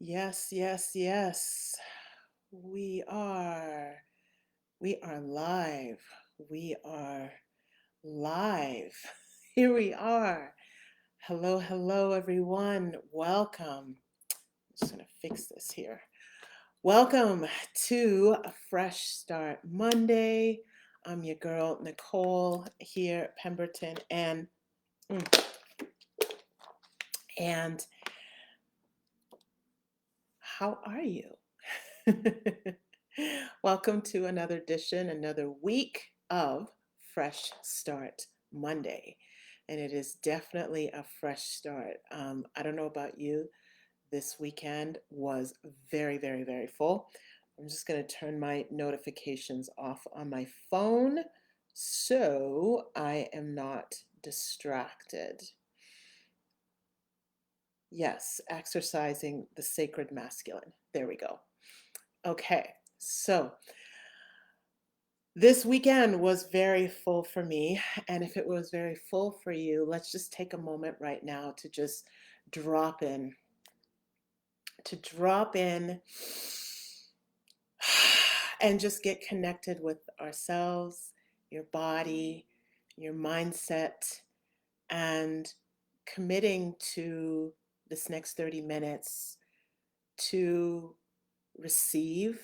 Yes, yes, yes. We are. We are live. We are live. Here we are. Hello, hello, everyone. Welcome. I'm just going to fix this here. Welcome to a Fresh Start Monday. I'm your girl, Nicole, here at Pemberton. And how are you? Welcome to another edition, another week of Fresh Start Monday. And it is definitely a fresh start. I don't know about you. This weekend was very, very, very full. I'm just going to turn my notifications off on my phone so I am not distracted. Yes, exercising the sacred masculine. There we go. Okay, so this weekend was very full for me. And if it was very full for you, let's just take a moment right now to just drop in, to drop in and just get connected with ourselves, your body, your mindset, and committing to this next 30 minutes to receive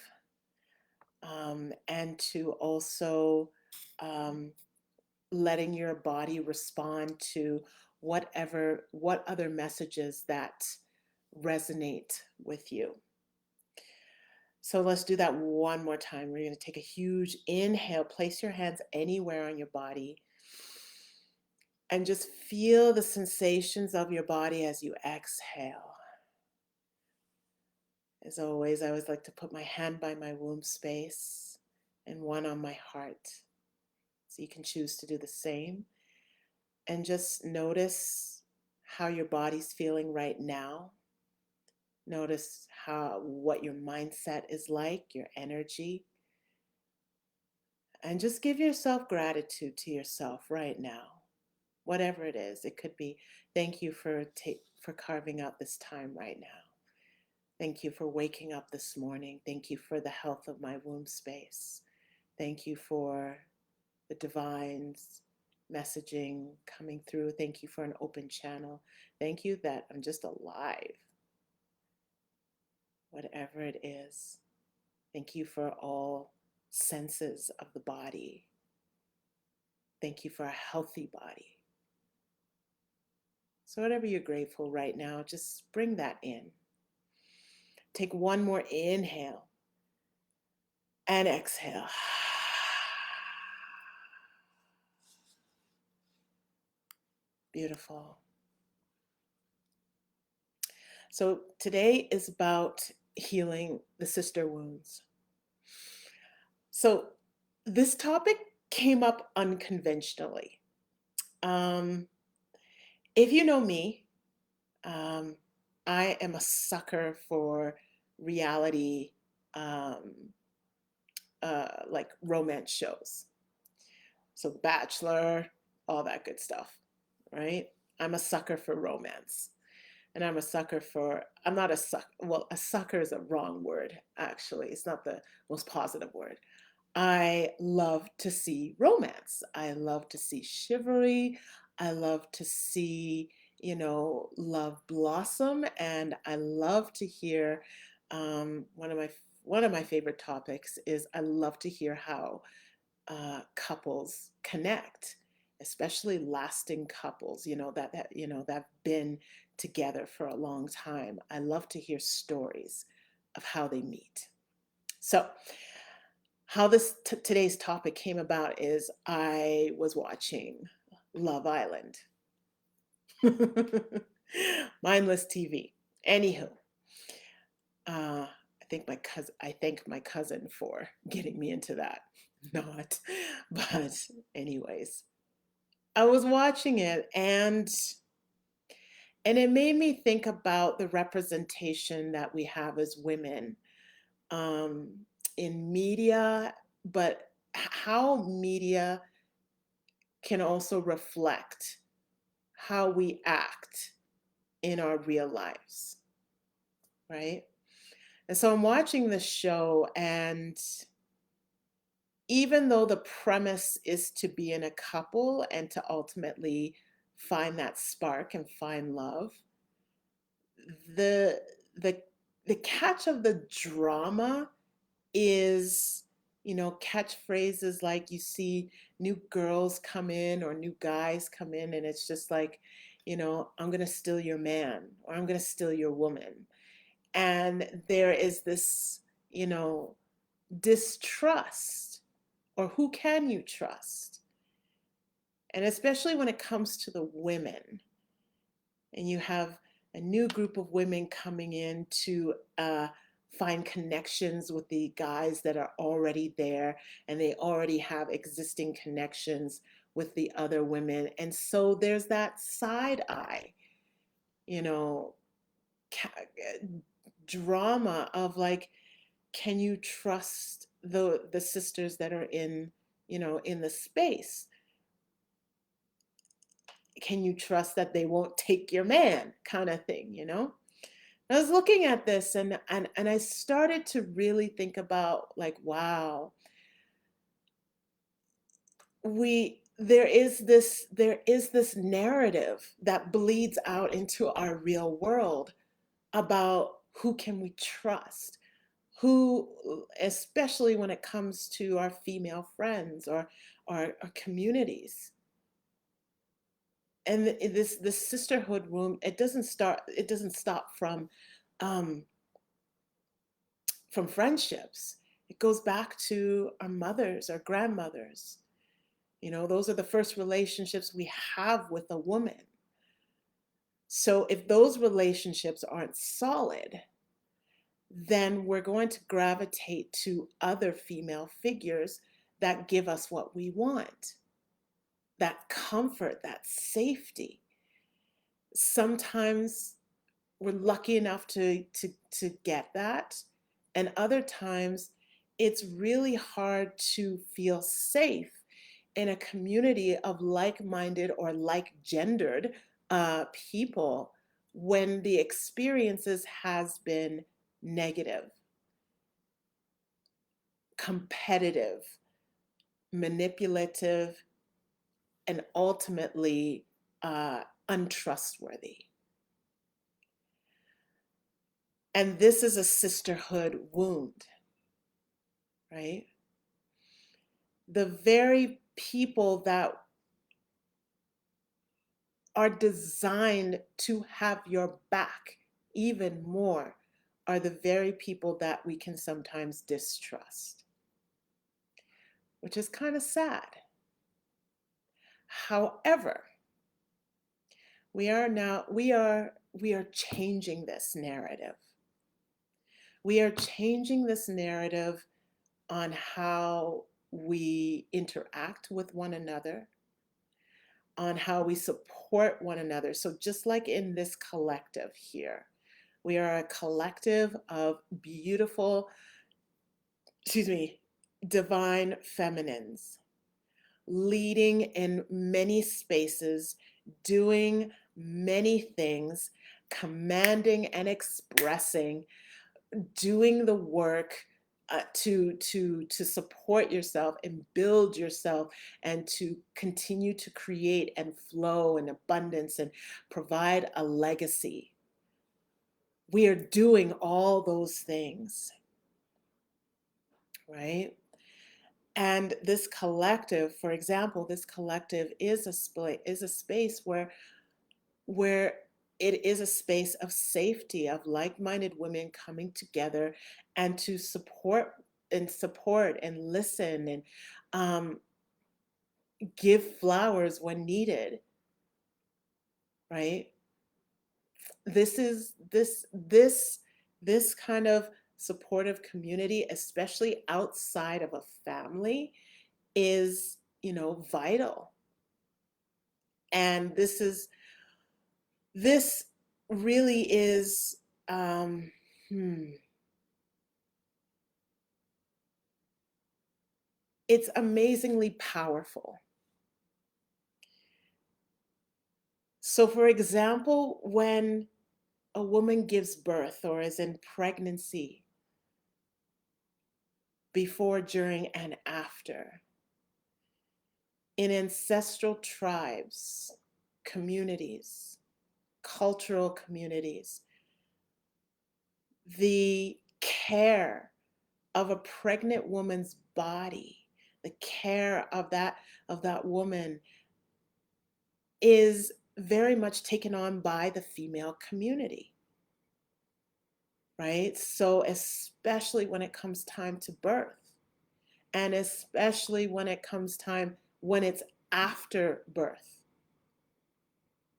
and to also um, letting your body respond to what other messages that resonate with you. So let's do that one more time. We're going to take a huge inhale, place your hands anywhere on your body, and just feel the sensations of your body as you exhale. As always, I always like to put my hand by my womb space and one on my heart. So you can choose to do the same. And just notice how your body's feeling right now. Notice what your mindset is like, your energy. And just give yourself gratitude to yourself right now. Whatever it is. It could be thank you for carving out this time right now. Thank you for waking up this morning. Thank you for the health of my womb space. Thank you for the divine's messaging coming through. Thank you for an open channel. Thank you that I'm just alive. Whatever it is. Thank you for all senses of the body. Thank you for a healthy body. So whatever you're grateful right now, just bring that in. Take one more inhale and exhale. Beautiful. So today is about healing the sister wounds. So this topic came up unconventionally. Um, if you know me, um, I am a sucker for reality, um, like romance shows. So The Bachelor, all that good stuff, right? I'm a sucker for romance. And I'm not a sucker. Well, a sucker is a wrong word, actually. It's not the most positive word. I love to see romance. I love to see chivalry. I love to see, love blossom. And I love to hear one of my favorite topics is I love to hear how couples connect, especially lasting couples, that've been together for a long time. I love to hear stories of how they meet. So, how today's topic came about is I was watching Love Island, mindless TV. Anywho, I thank my cousin for getting me into that. Not, but anyways, I was watching it and it made me think about the representation that we have as women um, in media, but how media can also reflect how we act in our real lives, right? And so I'm watching this show, and even though the premise is to be in a couple and to ultimately find that spark and find love, the the the catch of the drama is, catchphrases like you see new girls come in or new guys come in, and it's just like, I'm going to steal your man, or I'm going to steal your woman. And there is this, you know, distrust, or who can you trust? And especially when it comes to the women, and you have a new group of women coming in to find connections with the guys that are already there, and they already have existing connections with the other women. And so there's that side eye, you know, drama of like, can you trust the sisters that are in the space? Can you trust that they won't take your man, kind of thing? I was looking at this, and I started to really think about, like, wow, there is this narrative that bleeds out into our real world about who can we trust, who, especially when it comes to our female friends or our communities. And this sisterhood room, it doesn't stop um from friendships. It goes back to our mothers, our grandmothers. Those are the first relationships we have with a woman. So if those relationships aren't solid, then we're going to gravitate to other female figures that give us what we want, that comfort, that safety. Sometimes we're lucky enough to get that, and other times it's really hard to feel safe in a community of like-minded or like-gendered people when the experiences has been negative, competitive, manipulative, and ultimately untrustworthy. And this is a sisterhood wound, right? The very people that are designed to have your back even more are the very people that we can sometimes distrust, which is kind of sad. However, we are changing this narrative. We are changing this narrative on how we interact with one another, on how we support one another. So just like in this collective here, we are a collective of beautiful, excuse me, divine feminines leading in many spaces, doing many things, commanding and expressing, doing the work to support yourself and build yourself, and to continue to create and flow in abundance and provide a legacy. We are doing all those things, right? And this collective, for example, this collective is a space where it is a space of safety, of like-minded women coming together and to support and listen, and um, give flowers when needed, right? This kind of supportive community, especially outside of a family, is, vital. And this really is, um, hmm, it's amazingly powerful. So, for example, when a woman gives birth or is in pregnancy, before, during, and after, in ancestral tribes, communities, cultural communities, the care of a pregnant woman's body, the care of that woman is very much taken on by the female community, right? So especially when it comes time to birth, and especially when it comes time when it's after birth,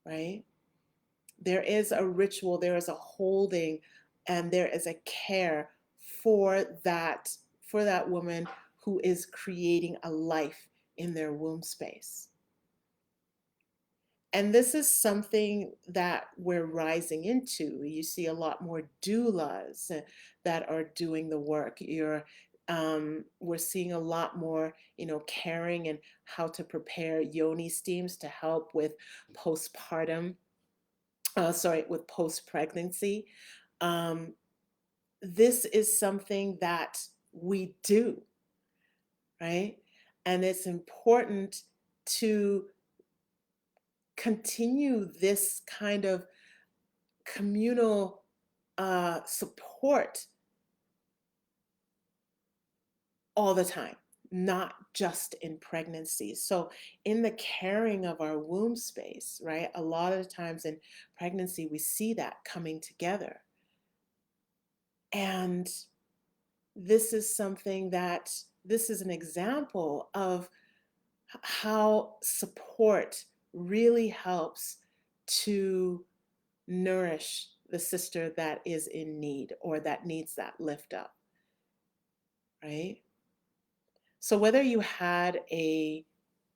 right? There is a ritual, there is a holding, and there is a care for that woman who is creating a life in their womb space. And this is something that we're rising into. You see a lot more doulas that are doing the work. We're seeing a lot more, caring and how to prepare yoni steams to help with postpartum, with post-pregnancy. Um, this is something that we do, right? And it's important to continue this kind of communal support all the time, not just in pregnancy. So, in the caring of our womb space, right, a lot of the times in pregnancy, we see that coming together. And this is an example of how support really helps to nourish the sister that is in need or that needs that lift up, right? So whether you had a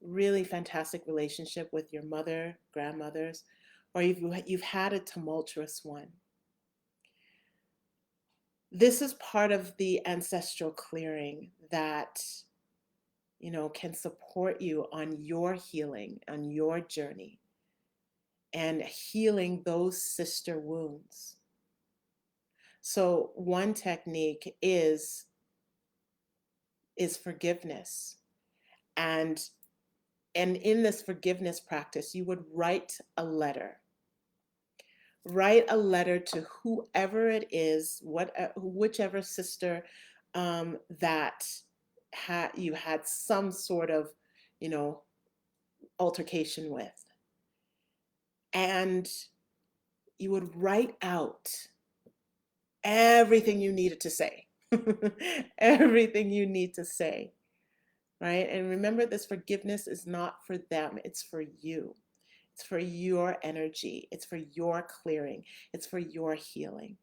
really fantastic relationship with your mother, grandmothers, or you've had a tumultuous one, this is part of the ancestral clearing that can support you on your healing, on your journey, and healing those sister wounds. So one technique is forgiveness. And in this forgiveness practice, you would write a letter. Write a letter to whoever it is, whichever sister that you had some sort of, you know, altercation with. And you would write out everything you needed to say. Everything you need to say, right? And remember, this forgiveness is not for them, it's for you. It's for your energy, it's for your clearing, it's for your healing.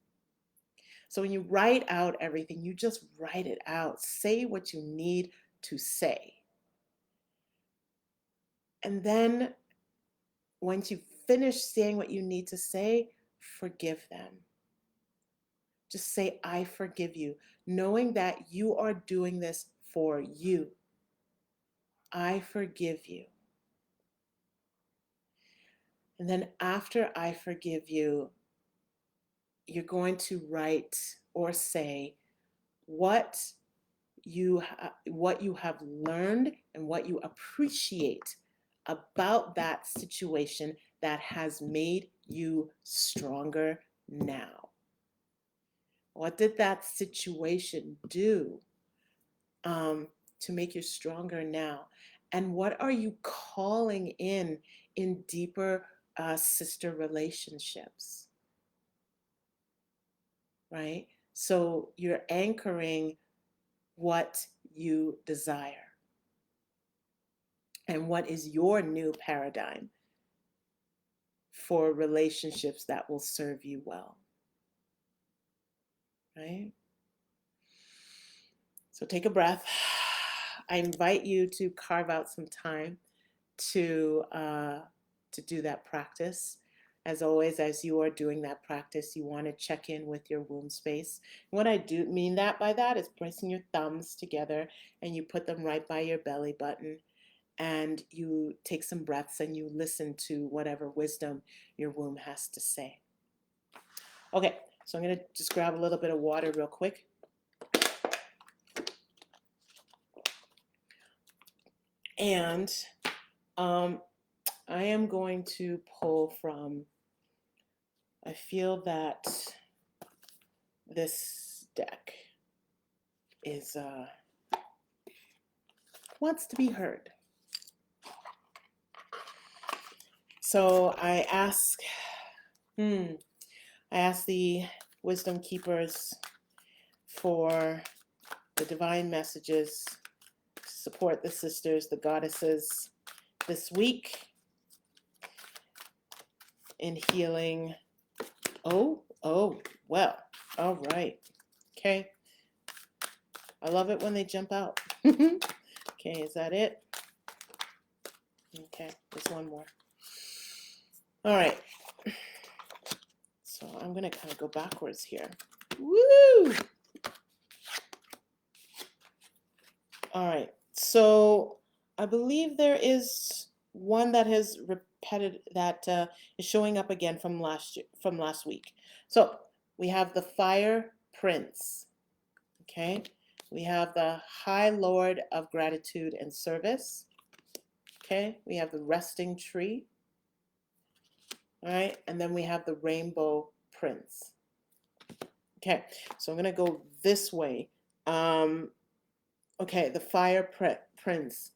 So when you write out everything, you just write it out. Say what you need to say. And then once you finish saying what you need to say, forgive them. Just say, I forgive you, knowing that you are doing this for you. I forgive you. And then after I forgive you, you're going to write or say what what you have learned and what you appreciate about that situation that has made you stronger now. What did that situation do to make you stronger now? And what are you calling in deeper sister relationships? Right? So you're anchoring what you desire and what is your new paradigm for relationships that will serve you well. Right? So take a breath. I invite you to carve out some time to do that practice. As always, as you are doing that practice, you want to check in with your womb space. What I do mean by that is pressing your thumbs together and you put them right by your belly button, and you take some breaths and you listen to whatever wisdom your womb has to say. Okay, so I'm going to just grab a little bit of water real quick. And I am going to pull from, I feel that this deck is wants to be heard. So I ask the wisdom keepers for the divine messages to support the sisters, the goddesses this week in healing. Oh, well, all right. Okay. I love it when they jump out. Okay, is that it? Okay, there's one more. All right. So I'm going to kind of go backwards here. Woo! All right. So I believe there is one that has repeated that is showing up again from last week. So we have the Fire Prince. Okay. We have the High Lord of Gratitude and Service. Okay. We have the Resting Tree. All right. And then we have the Rainbow Prince. Okay. So I'm going to go this way. Okay. The Fire Prince.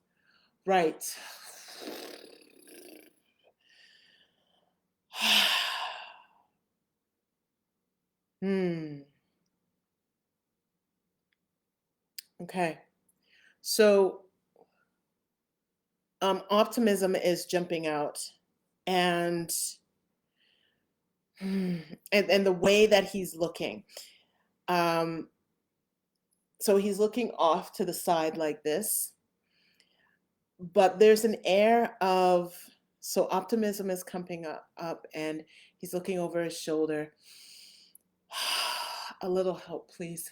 Right. Okay. So optimism is jumping out, and and the way that he's looking. So he's looking off to the side like this, but there's an air of, so optimism is coming up and he's looking over his shoulder. A little help, please.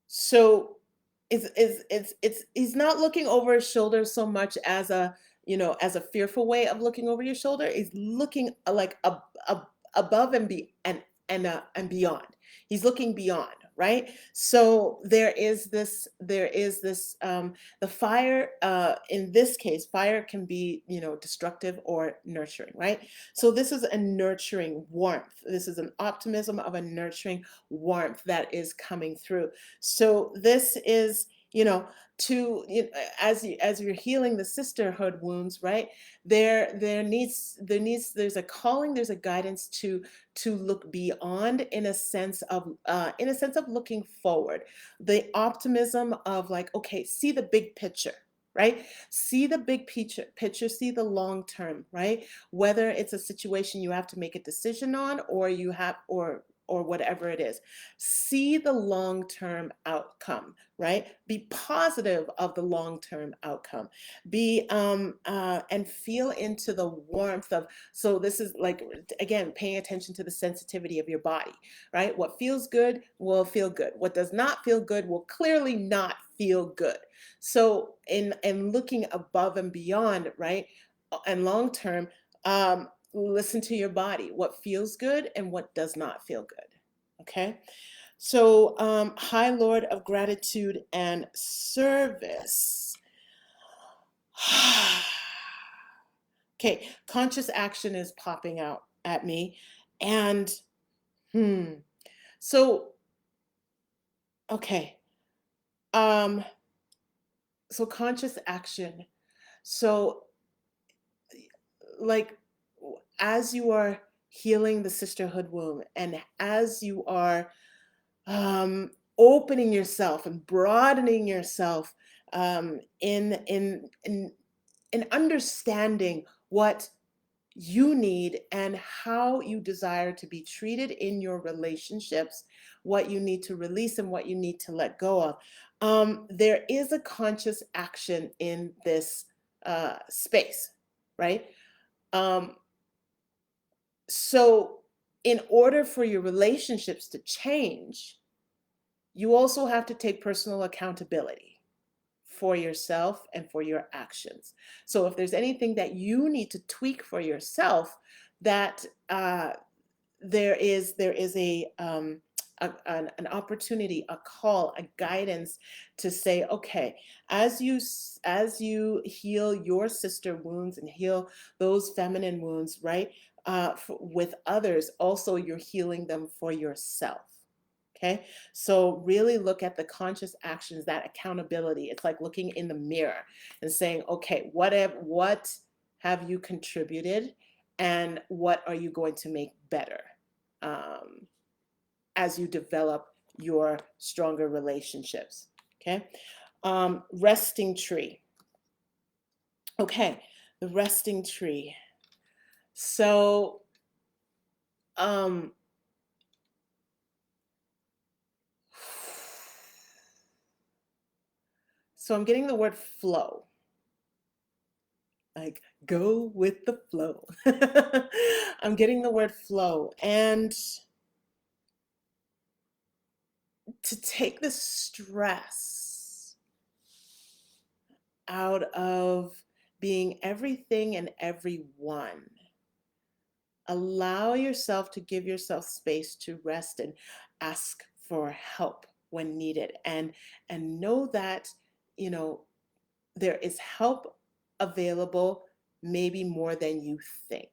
So it's he's not looking over his shoulder so much as a, as a fearful way of looking over your shoulder. He's looking like above and beyond. He's looking beyond, right? So there is this the fire, in this case, fire can be, destructive or nurturing, right? So this is a nurturing warmth. This is an optimism of a nurturing warmth that is coming through. So this is, as you're healing the sisterhood wounds, right? There's a calling, there's a guidance to look beyond, in a sense of looking forward. The optimism of like, okay, see the big picture, right? See the big picture, see the long term, right? Whether it's a situation you have to make a decision on, or you have, or whatever it is. See the long-term outcome, right? Be positive of the long-term outcome. Be and feel into the warmth of, so this is like, again, paying attention to the sensitivity of your body, right? What feels good will feel good. What does not feel good will clearly not feel good. So in looking above and beyond, right? And long term, listen to your body, what feels good and what does not feel good. Okay. So High Lord of Gratitude and Service. Okay, conscious action is popping out at me. And so okay. So conscious action. So like, as you are healing the sisterhood wound, and as you are opening yourself and broadening yourself, in understanding what you need and how you desire to be treated in your relationships, what you need to release and what you need to let go of. There is a conscious action in this space, right? So in order for your relationships to change, you also have to take personal accountability for yourself and for your actions. So if there's anything that you need to tweak for yourself, that there is an opportunity, a call, a guidance to say, okay, as you heal your sister wounds and heal those feminine wounds, right? With others, also you're healing them for yourself. Okay, so really look at the conscious actions, that accountability. It's like looking in the mirror and saying, okay, what have you contributed, and what are you going to make better um, as you develop your stronger relationships. Okay, resting tree. Okay, the resting tree. So, um, so I'm getting the word flow, like go with the flow. I'm getting the word flow, and to take the stress out of being everything and everyone. Allow yourself to give yourself space to rest and ask for help when needed, and know that, you know, there is help available, maybe more than you think.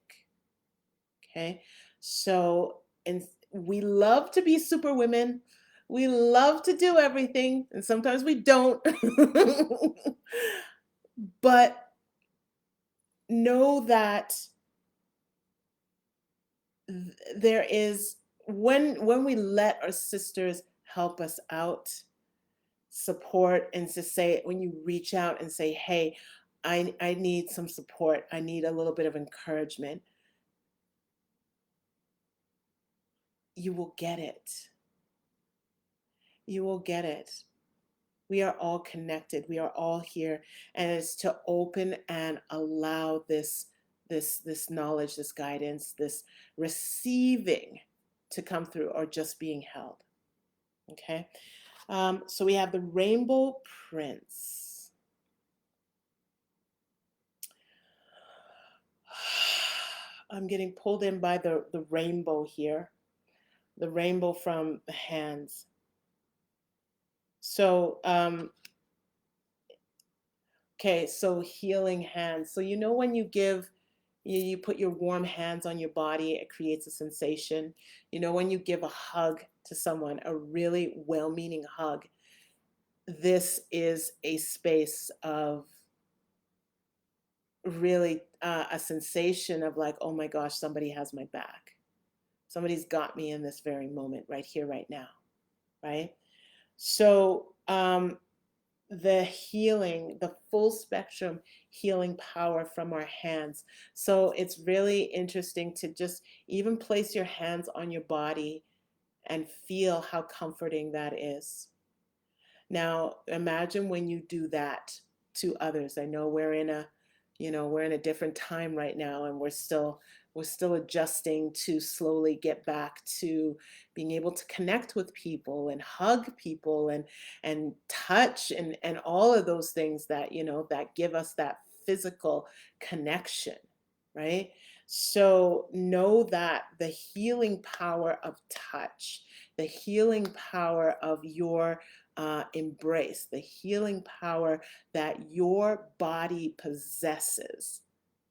Okay, so, and we love to be super women, we love to do everything, and sometimes we don't. But know that there is, when we let our sisters help us out, support, and to say, when you reach out and say, hey, I need some support, I need a little bit of encouragement, you will get it. You will get it. We are all connected, we are all here, and it's to open and allow this knowledge, this guidance, this receiving to come through, or just being held. Okay, so we have the Rainbow Prince. I'm getting pulled in by the rainbow here, the rainbow from the hands. So, okay, so healing hands. So, when you give, you put your warm hands on your body, it creates a sensation. When you give a hug to someone, a really well meaning hug, this is a space of really a sensation of like, oh my gosh, somebody has my back. Somebody's got me in this very moment, right here, right now, right? So, the healing, the full spectrum healing power from our hands. So it's really interesting to just even place your hands on your body and feel how comforting that is. Now, imagine when you do that to others. I know we're in a different time right now, and we're still adjusting to slowly get back to being able to connect with people and hug people and touch and all of those things that, that give us that physical connection, right? So know that the healing power of touch, the healing power of your embrace, the healing power that your body possesses,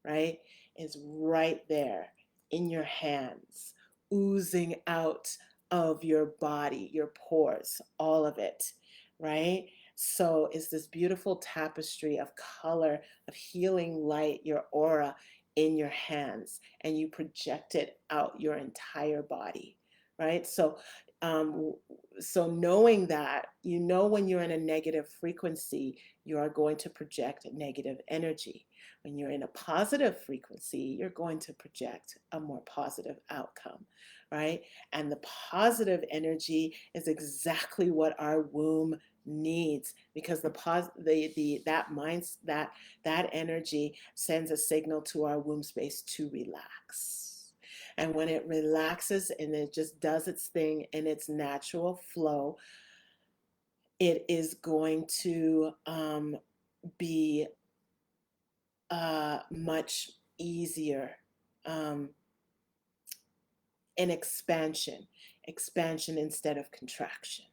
right, is right there in your hands, oozing out of your body, your pores, all of it, right? So it's this beautiful tapestry of color, of healing light, your aura in your hands, and you project it out your entire body, right? Um, so knowing that, when you're in a negative frequency, you are going to project negative energy. When you're in a positive frequency, you're going to project a more positive outcome, right? And the positive energy is exactly what our womb needs, because that minds that energy sends a signal to our womb space to relax. And when it relaxes and it just does its thing in its natural flow, it is going to be much easier. Um, and expansion, expansion instead of contraction.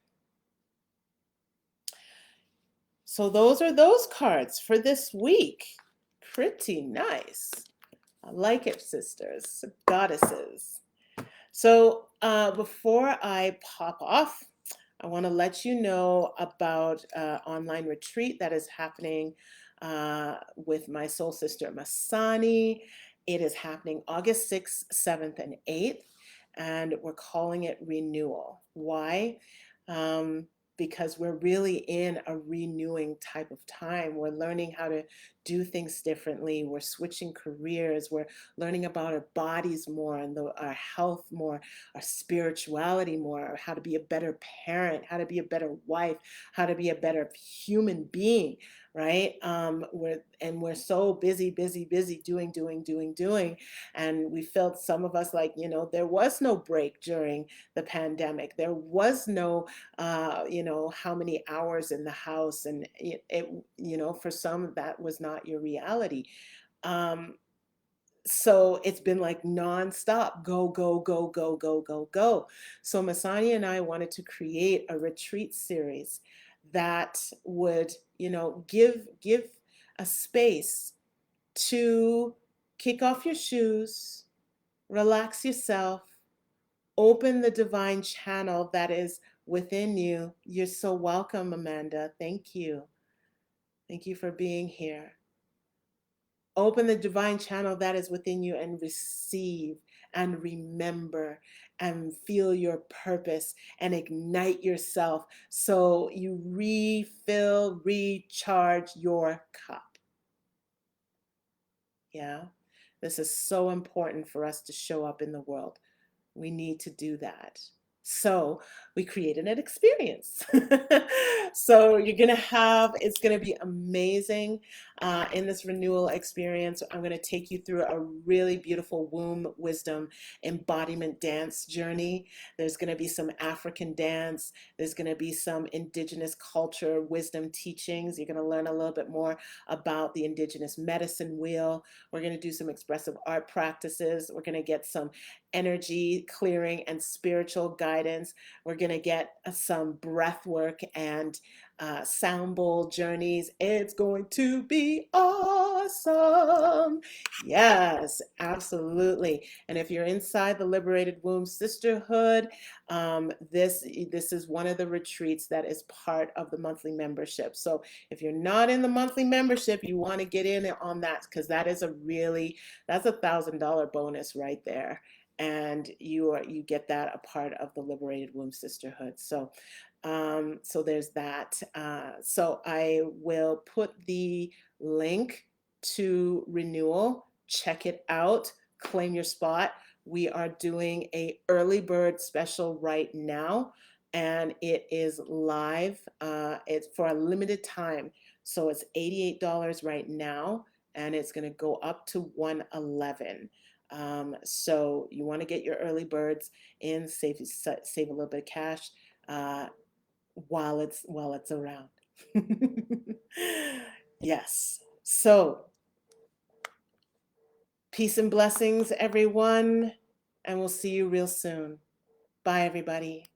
So those are those cards for this week. Pretty nice. I like it, sisters, goddesses. So before I pop off, I want to let you know about online retreat that is happening with my soul sister Masani. It is happening August 6th, 7th, and 8th, and we're calling it Renewal. Why? Because we're really in a renewing type of time. We're learning how to do things differently. We're switching careers. We're learning about our bodies more and our health more, our spirituality more, how to be a better parent, how to be a better wife, how to be a better human being, right? We're so busy, busy, busy doing, and we felt, some of us, like, there was no break during the pandemic. There was no how many hours in the house, and for some that was not your reality. So it's been like nonstop, go, go, go, go, go, go, go. So Masani and I wanted to create a retreat series that would, give a space to kick off your shoes, relax yourself, open the divine channel that is within you. You're so welcome, Amanda. Thank you. Thank you for being here. Open the divine channel that is within you and receive and remember and feel your purpose and ignite yourself so you refill, recharge your cup. Yeah, this is so important for us to show up in the world. We need to do that. So we created an experience. So it's going to be amazing in this renewal experience. I'm going to take you through a really beautiful womb wisdom embodiment dance journey. There's going to be some African dance. There's going to be some indigenous culture wisdom teachings. You're going to learn a little bit more about the indigenous medicine wheel. We're going to do some expressive art practices. We're going to get some energy clearing and spiritual guidance. We're going to get some breath work and sound bowl journeys. It's going to be awesome. Yes, absolutely. And if you're inside the Liberated Womb Sisterhood, this is one of the retreats that is part of the monthly membership. So if you're not in the monthly membership, you want to get in on that, because that's a $1,000 bonus right there. And you get that a part of the Liberated Womb Sisterhood. So there's that. So I will put the link to Renewal. Check it out. Claim your spot. We are doing a early bird special right now, and it is live. It's for a limited time. So it's $88 right now, and it's going to go up to $111. So you want to get your early birds in, save a little bit of cash while it's around. Yes. So peace and blessings, everyone, and we'll see you real soon. Bye, everybody.